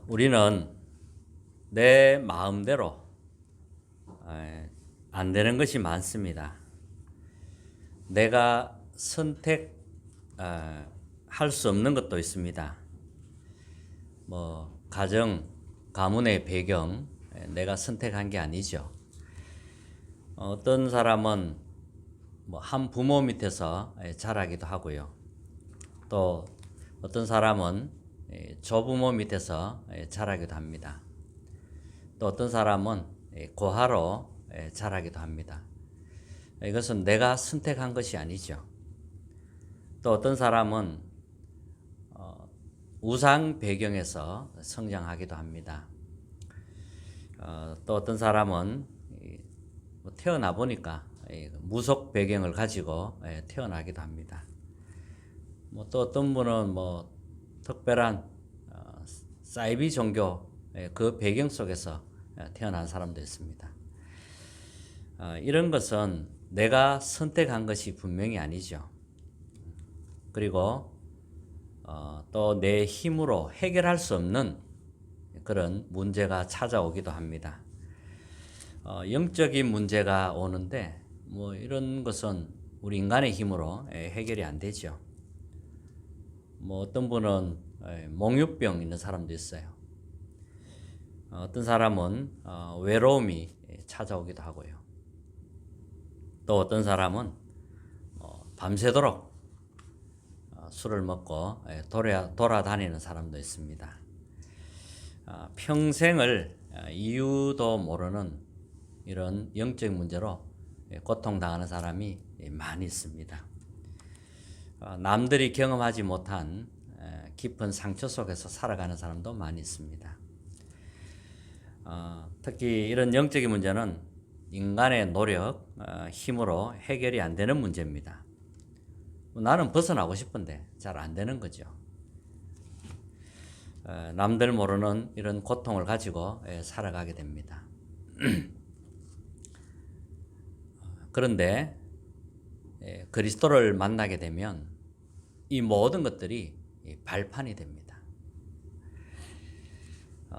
우리는 내 마음대로 안 되는 것이 많습니다. 내가 선택할 수 없는 것도 있습니다. 가문의 배경, 내가 선택한 게 아니죠. 어떤 사람은 한 부모 밑에서 자라기도 하고요. 또 어떤 사람은 조부모 밑에서 자라기도 합니다. 또 어떤 사람은 고아로 자라기도 합니다. 이것은 내가 선택한 것이 아니죠. 또 어떤 사람은 우상 배경에서 성장하기도 합니다. 또 어떤 사람은 태어나 보니까 무속 배경을 가지고 태어나기도 합니다. 또 어떤 분은 특별한 사이비 종교 그 배경 속에서 태어난 사람도 있습니다. 이런 것은 내가 선택한 것이 분명히 아니죠. 그리고 또 내 힘으로 해결할 수 없는 그런 문제가 찾아오기도 합니다. 영적인 문제가 오는데 이런 것은 우리 인간의 힘으로 해결이 안 되죠. 어떤 분은 몽유병 있는 사람도 있어요. 어떤 사람은 외로움이 찾아오기도 하고요. 또 어떤 사람은 밤새도록 술을 먹고 돌아다니는 사람도 있습니다. 평생을 이유도 모르는 이런 영적 문제로 고통당하는 사람이 많이 있습니다. 남들이 경험하지 못한 깊은 상처 속에서 살아가는 사람도 많이 있습니다. 특히 이런 영적인 문제는 인간의 노력, 힘으로 해결이 안 되는 문제입니다. 나는 벗어나고 싶은데 잘 안 되는 거죠. 남들 모르는 이런 고통을 가지고 살아가게 됩니다. 그런데 그리스도를 만나게 되면 이 모든 것들이 발판이 됩니다.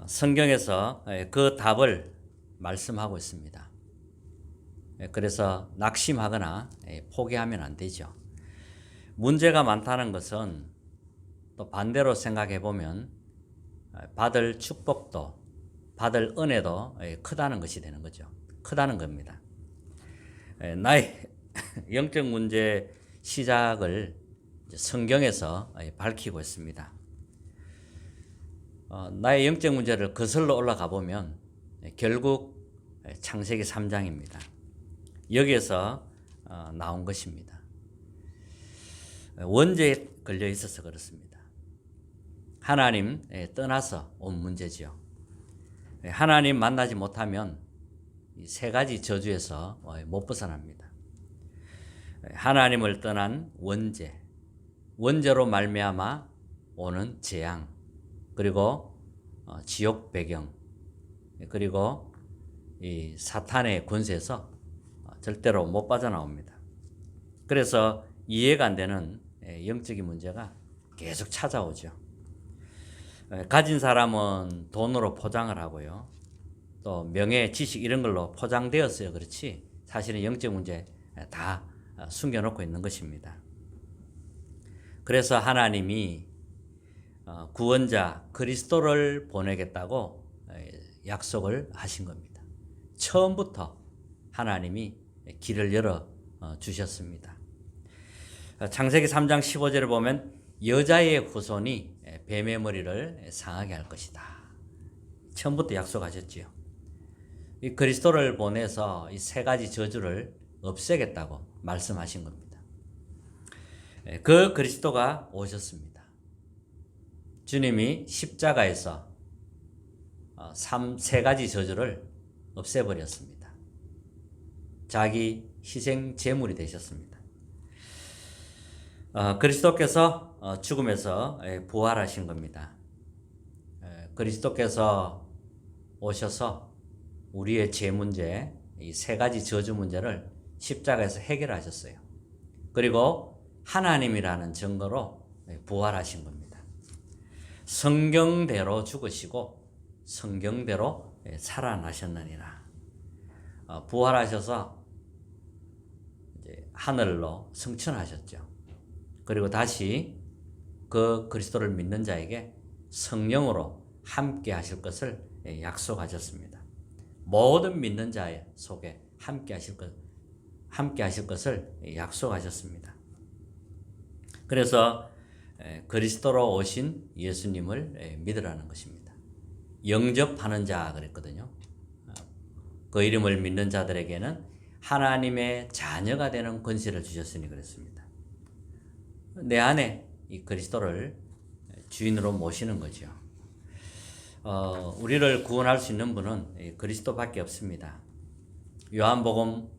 성경에서 그 답을 말씀하고 있습니다. 그래서 낙심하거나 포기하면 안 되죠. 문제가 많다는 것은 또 반대로 생각해 보면 받을 축복도 받을 은혜도 크다는 것이 되는 거죠. 크다는 겁니다. 나의 영적 문제 시작을 성경에서 밝히고 있습니다. 나의 영적 문제를 거슬러 올라가 보면 결국 창세기 3장입니다. 여기에서 나온 것입니다. 원죄에 걸려 있어서 그렇습니다. 하나님 떠나서 온 문제죠. 하나님 만나지 못하면 이 세 가지 저주에서 못 벗어납니다. 하나님을 떠난 원죄, 원죄로 말미암아 오는 재앙, 그리고 지옥 배경, 그리고 이 사탄의 권세에서 절대로 못 빠져나옵니다. 그래서 이해가 안 되는 영적인 문제가 계속 찾아오죠. 가진 사람은 돈으로 포장을 하고요. 또 명예, 지식 이런 걸로 포장되었어요. 그렇지 사실은 영적 문제 다 숨겨놓고 있는 것입니다. 그래서 하나님이 구원자 그리스도를 보내겠다고 약속을 하신 겁니다. 처음부터 하나님이 길을 열어 주셨습니다. 창세기 3장 15절을 보면 여자의 후손이 뱀의 머리를 상하게 할 것이다. 처음부터 약속하셨지요. 이 그리스도를 보내서 이 세 가지 저주를 없애겠다고 말씀하신 겁니다. 그 그리스도가 오셨습니다. 주님이 십자가에서 세 가지 저주를 없애버렸습니다. 자기 희생 제물이 되셨습니다. 그리스도께서 죽음에서 부활하신 겁니다. 그리스도께서 오셔서 우리의 죄 문제, 이 세 가지 저주 문제를 십자가에서 해결하셨어요. 그리고 하나님이라는 증거로 부활하신 겁니다. 성경대로 죽으시고 성경대로 살아나셨느니라. 부활하셔서 이제 하늘로 승천하셨죠. 그리고 다시 그 그리스도를 믿는 자에게 성령으로 함께 하실 것을 약속하셨습니다. 모든 믿는 자 속에 함께 하실 것을 약속하셨습니다. 그래서 그리스도로 오신 예수님을 믿으라는 것입니다. 영접하는 자 그랬거든요. 그 이름을 믿는 자들에게는 하나님의 자녀가 되는 권세를 주셨으니 그랬습니다. 내 안에 이 그리스도를 주인으로 모시는 거죠. 우리를 구원할 수 있는 분은 그리스도밖에 없습니다. 요한복음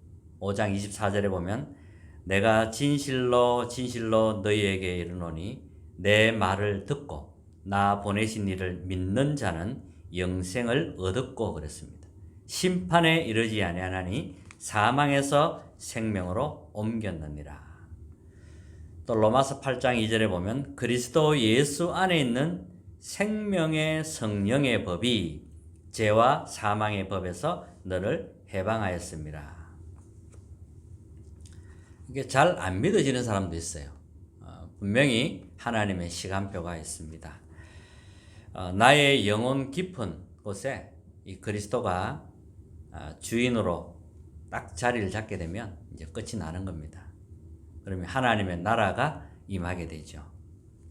5장 24절에 보면 내가 진실로 진실로 너희에게 이르노니 내 말을 듣고 나 보내신 이를 믿는 자는 영생을 얻었고 그랬습니다. 심판에 이르지 아니하나니 사망에서 생명으로 옮겼느니라. 또 로마서 8장 2절에 보면 그리스도 예수 안에 있는 생명의 성령의 법이 죄와 사망의 법에서 너를 해방하였습니다. 이게 잘 안 믿어지는 사람도 있어요. 분명히 하나님의 시간표가 있습니다. 나의 영혼 깊은 곳에 이 그리스도가 주인으로 딱 자리를 잡게 되면 이제 끝이 나는 겁니다. 그러면 하나님의 나라가 임하게 되죠.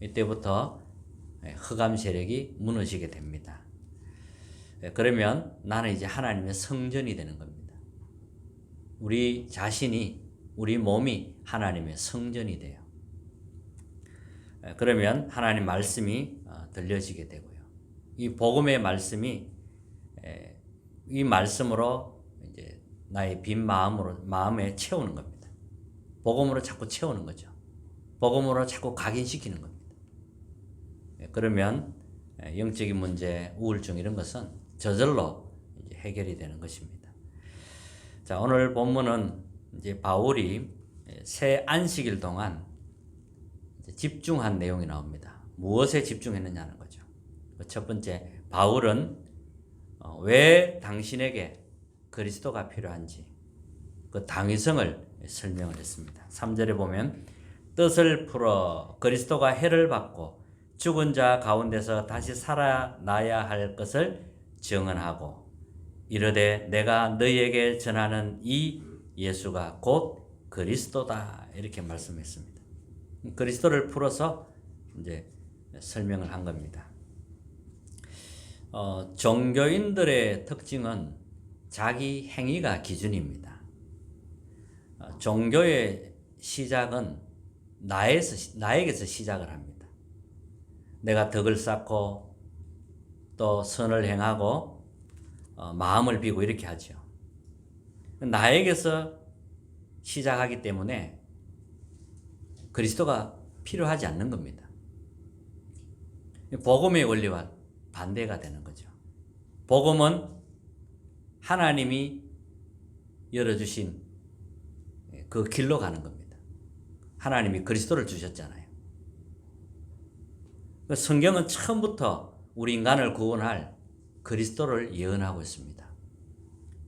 이때부터 흑암 세력이 무너지게 됩니다. 그러면 나는 이제 하나님의 성전이 되는 겁니다. 우리 자신이, 우리 몸이 하나님의 성전이 돼요. 그러면 하나님 말씀이 들려지게 되고요. 이 복음의 말씀이 이 말씀으로 이제 나의 빈 마음에 채우는 겁니다. 복음으로 자꾸 채우는 거죠. 복음으로 자꾸 각인시키는 겁니다. 그러면 영적인 문제, 우울증 이런 것은 저절로 이제 해결이 되는 것입니다. 자, 오늘 본문은 이제 바울이 새 안식일 동안 집중한 내용이 나옵니다. 무엇에 집중했느냐는 거죠. 첫 번째, 바울은 왜 당신에게 그리스도가 필요한지 그 당위성을 설명을 했습니다. 3절에 보면 뜻을 풀어 그리스도가 해를 받고 죽은 자 가운데서 다시 살아나야 할 것을 증언하고 이르되 내가 너희에게 전하는 이 예수가 곧 그리스도다 이렇게 말씀했습니다. 그리스도를 풀어서 이제 설명을 한 겁니다. 종교인들의 특징은 자기 행위가 기준입니다. 종교의 시작은 나에게서 시작을 합니다. 내가 덕을 쌓고 또 선을 행하고 마음을 비고 이렇게 하죠. 나에게서 시작하기 때문에 그리스도가 필요하지 않는 겁니다. 복음의 원리와 반대가 되는 거죠. 복음은 하나님이 열어주신 그 길로 가는 겁니다. 하나님이 그리스도를 주셨잖아요. 성경은 처음부터 우리 인간을 구원할 그리스도를 예언하고 있습니다.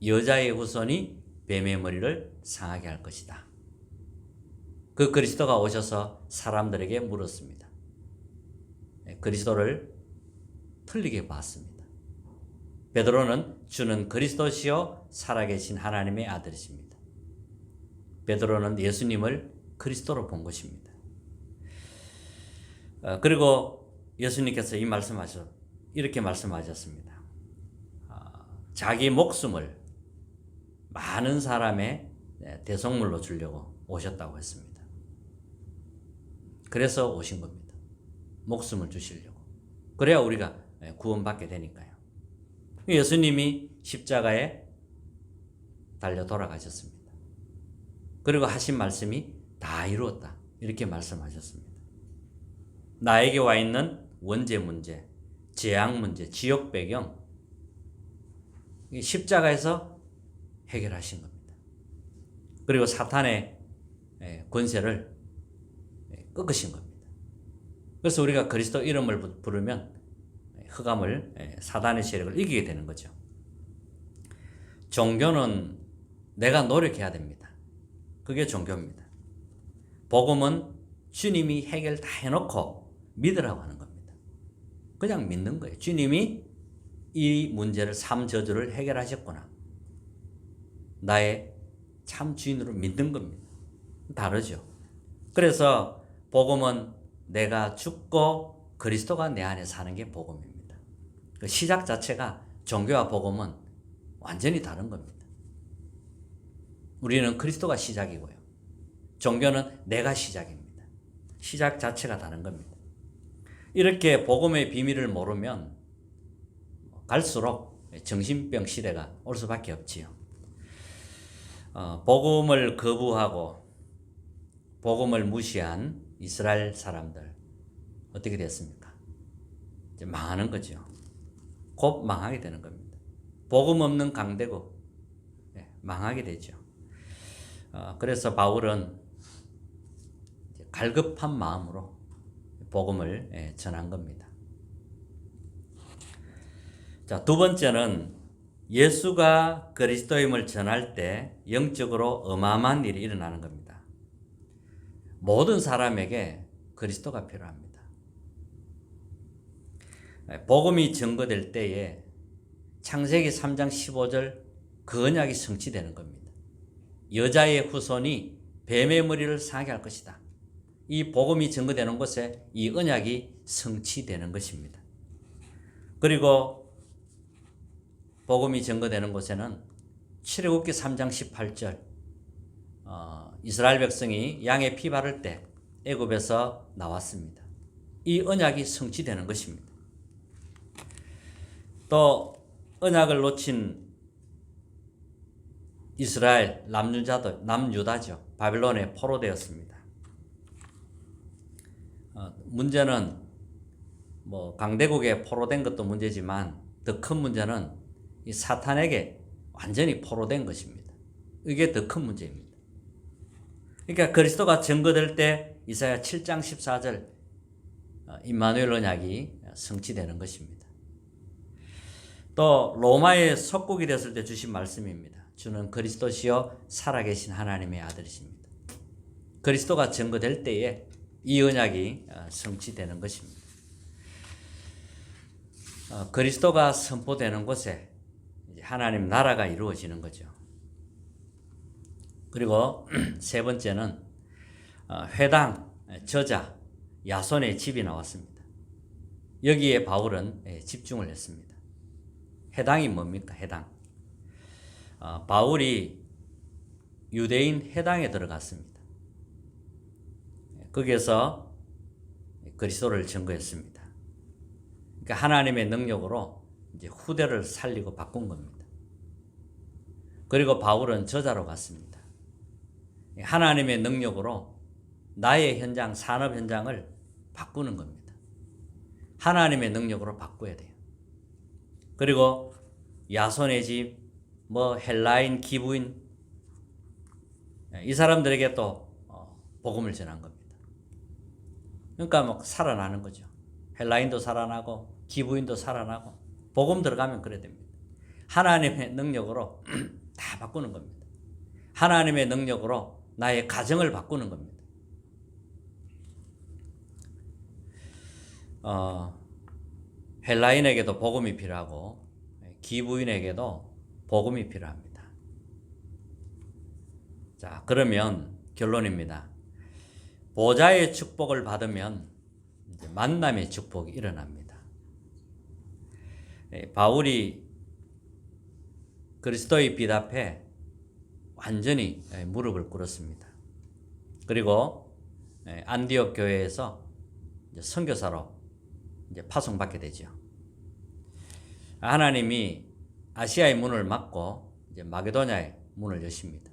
여자의 후손이 뱀의 머리를 상하게 할 것이다. 그 그리스도가 오셔서 사람들에게 물었습니다. 그리스도를 틀리게 봤습니다. 베드로는 주는 그리스도시요 살아계신 하나님의 아들이십니다. 베드로는 예수님을 그리스도로 본 것입니다. 그리고 예수님께서 이렇게 말씀하셨습니다. 자기 목숨을 많은 사람의 대속물로 주려고 오셨다고 했습니다. 그래서 오신 겁니다. 목숨을 주시려고. 그래야 우리가 구원받게 되니까요. 예수님이 십자가에 달려 돌아가셨습니다. 그리고 하신 말씀이 다 이루었다. 이렇게 말씀하셨습니다. 나에게 와 있는 원죄 문제, 재앙 문제, 지옥 배경, 십자가에서 해결하신 겁니다. 그리고 사탄의 권세를 꺾으신 겁니다. 그래서 우리가 그리스도 이름을 부르면 흑암을 사단의 세력을 이기게 되는 거죠. 종교는 내가 노력해야 됩니다. 그게 종교입니다. 복음은 주님이 해결 다 해놓고 믿으라고 하는 겁니다. 그냥 믿는 거예요. 주님이 이 문제를 삶 저주를 해결하셨구나. 나의 참 주인으로 믿는 겁니다. 다르죠. 그래서 복음은 내가 죽고 그리스도가 내 안에 사는 게 복음입니다. 그 시작 자체가 종교와 복음은 완전히 다른 겁니다. 우리는 그리스도가 시작이고요. 종교는 내가 시작입니다. 시작 자체가 다른 겁니다. 이렇게 복음의 비밀을 모르면 갈수록 정신병 시대가 올 수밖에 없지요. 복음을 거부하고 복음을 무시한 이스라엘 사람들 어떻게 됐습니까? 이제 망하는 거죠. 곧 망하게 되는 겁니다. 복음 없는 강대국 망하게 되죠. 그래서 바울은 갈급한 마음으로 복음을 전한 겁니다. 자, 두 번째는 예수가 그리스도임을 전할 때 영적으로 어마어마한 일이 일어나는 겁니다. 모든 사람에게 그리스도가 필요합니다. 복음이 증거될 때에 창세기 3장 15절 그 언약이 성취되는 겁니다. 여자의 후손이 뱀의 머리를 상하게 할 것이다. 이 복음이 증거되는 곳에 이 언약이 성취되는 것입니다. 그리고 복음이 증거되는 곳에는 출애굽기 3장 18절 이스라엘 백성이 양의 피 바를 때 애굽에서 나왔습니다. 이 언약이 성취되는 것입니다. 또 언약을 놓친 이스라엘 남유다죠. 바빌론에 포로되었습니다. 문제는 강대국에 포로된 것도 문제지만 더 큰 문제는 이 사탄에게 완전히 포로된 것입니다. 이게 더 큰 문제입니다. 그러니까 그리스도가 증거될 때 이사야 7장 14절 임마누엘 언약이 성취되는 것입니다. 또 로마의 속국이 됐을 때 주신 말씀입니다. 주는 그리스도시요 살아계신 하나님의 아들이십니다. 그리스도가 증거될 때에 이 언약이 성취되는 것입니다. 그리스도가 선포되는 곳에 하나님 나라가 이루어지는 거죠. 그리고 세 번째는 회당, 저자, 야손의 집이 나왔습니다. 여기에 바울은 집중을 했습니다. 해당이 뭡니까? 해당. 바울이 유대인 해당에 들어갔습니다. 거기에서 그리스도를 증거했습니다. 그러니까 하나님의 능력으로 이제 후대를 살리고 바꾼 겁니다. 그리고 바울은 저자로 갔습니다. 하나님의 능력으로 나의 현장, 산업 현장을 바꾸는 겁니다. 하나님의 능력으로 바꿔야 돼요. 그리고 야손의 집, 헬라인, 기부인 이 사람들에게 또 복음을 전한 겁니다. 그러니까 살아나는 거죠. 헬라인도 살아나고 기부인도 살아나고 복음 들어가면 그래야 됩니다. 하나님의 능력으로 다 바꾸는 겁니다. 하나님의 능력으로 나의 가정을 바꾸는 겁니다. 헬라인에게도 복음이 필요하고 기부인에게도 복음이 필요합니다. 자, 그러면 결론입니다. 보좌의 축복을 받으면 이제 만남의 축복이 일어납니다. 바울이 그리스도의 빛 앞에 완전히 무릎을 꿇었습니다. 그리고 안디옥 교회에서 선교사로 파송받게 되죠. 하나님이 아시아의 문을 막고 이제 마게도냐의 문을 여십니다.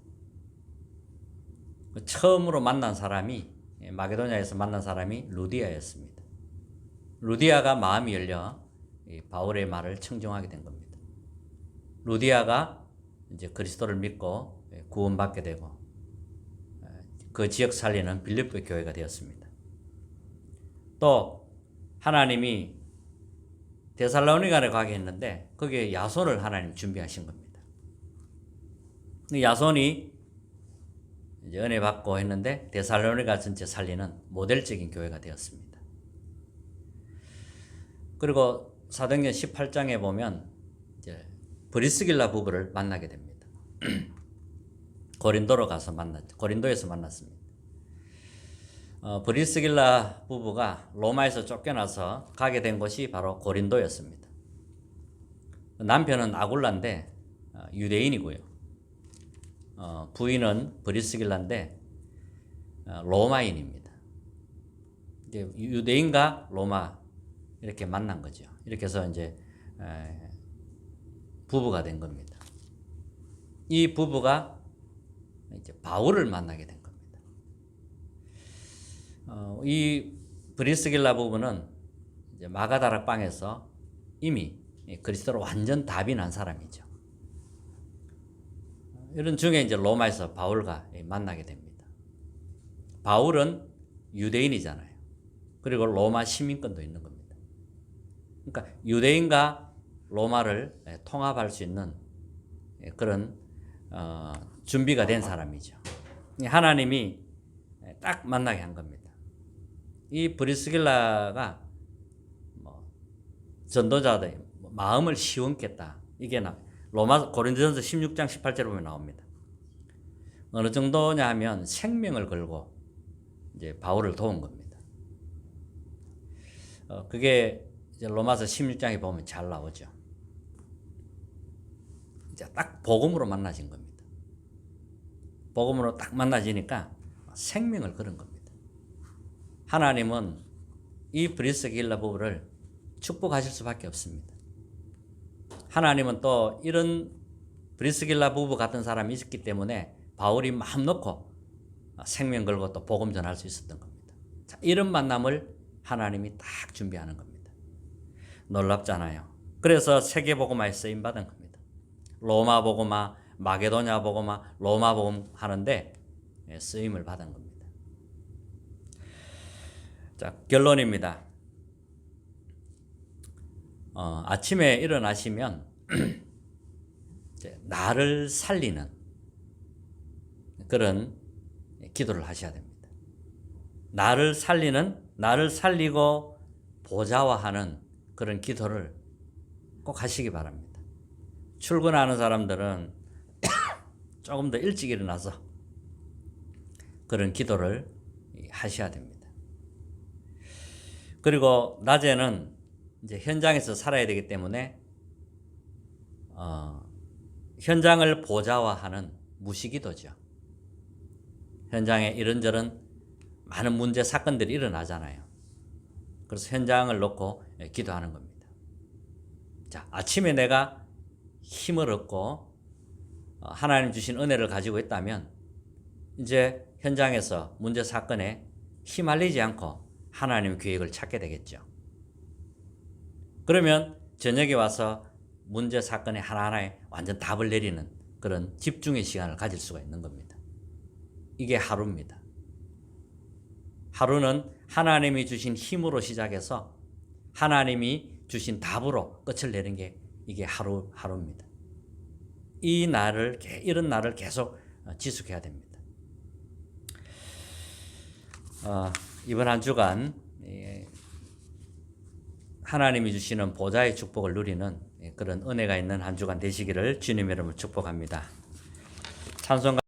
처음으로 만난 사람이 마게도냐에서 만난 사람이 루디아였습니다. 루디아가 마음이 열려 바울의 말을 청종하게 된 겁니다. 루디아가 이제 그리스도를 믿고 구원받게 되고 그 지역 살리는 빌립보 교회가 되었습니다. 또 하나님이 데살로니가를 가게 했는데 거기에 야손을 하나님 준비하신 겁니다. 야손이 이제 은혜 받고 했는데 데살로니가 전체 살리는 모델적인 교회가 되었습니다. 그리고 사도행전 18장에 보면 이제 브리스길라 부부를 만나게 됩니다. 고린도에서 만났습니다. 브리스길라 부부가 로마에서 쫓겨나서 가게 된 곳이 바로 고린도였습니다. 남편은 아굴라인데 유대인이고요. 부인은 브리스길라인데 로마인입니다. 이제 유대인과 로마 이렇게 만난 거죠. 이렇게 해서 이제 부부가 된 겁니다. 이 부부가 이제 바울을 만나게 된 겁니다. 이 브리스길라 부부는 이제 마가다락방에서 이미 그리스도로 완전 답이 난 사람이죠. 이런 중에 이제 로마에서 바울과 만나게 됩니다. 바울은 유대인이잖아요. 그리고 로마 시민권도 있는 겁니다. 그러니까 유대인과 로마를 통합할 수 있는 그런 준비가 된 사람이죠. 하나님이 딱 만나게 한 겁니다. 이 브리스길라가 전도자들 마음을 시원겠다. 이게 고린도전서 16장 18절에 보면 나옵니다. 어느 정도냐 하면 생명을 걸고 이제 바울을 도운 겁니다. 그게 이제 로마서 16장에 보면 잘 나오죠. 이제 딱 복음으로 만나진 겁니다. 복음으로 딱 만나지니까 생명을 걸은 겁니다. 하나님은 이 브리스길라 부부를 축복하실 수밖에 없습니다. 하나님은 또 이런 브리스길라 부부 같은 사람이 있었기 때문에 바울이 마음 놓고 생명 걸고 또 복음 전할 수 있었던 겁니다. 자, 이런 만남을 하나님이 딱 준비하는 겁니다. 놀랍잖아요. 그래서 세계복음화에 쓰임받은 겁니다. 로마 복음화, 마게도냐 복음화, 로마 복음 하는데 쓰임을 받은 겁니다. 자, 결론입니다. 아침에 일어나시면 나를 살리는 그런 기도를 하셔야 됩니다. 나를 살리고 보좌화하는 그런 기도를 꼭 하시기 바랍니다. 출근하는 사람들은 조금 더 일찍 일어나서 그런 기도를 하셔야 됩니다. 그리고 낮에는 이제 현장에서 살아야 되기 때문에 현장을 보좌화하는 무시기도죠. 현장에 이런저런 많은 문제 사건들이 일어나잖아요. 그래서 현장을 놓고 기도하는 겁니다. 자, 아침에 내가 힘을 얻고 하나님 주신 은혜를 가지고 있다면 이제 현장에서 문제 사건에 휘말리지 않고 하나님의 계획을 찾게 되겠죠. 그러면 저녁에 와서 문제 사건에 하나하나에 완전 답을 내리는 그런 집중의 시간을 가질 수가 있는 겁니다. 이게 하루입니다. 하루는 하나님이 주신 힘으로 시작해서 하나님이 주신 답으로 끝을 내는 게 이게 하루입니다. 이런 날을 계속 지속해야 됩니다. 이번 한 주간 하나님이 주시는 보좌의 축복을 누리는 그런 은혜가 있는 한 주간 되시기를 주님의 이름으로 축복합니다. 찬송가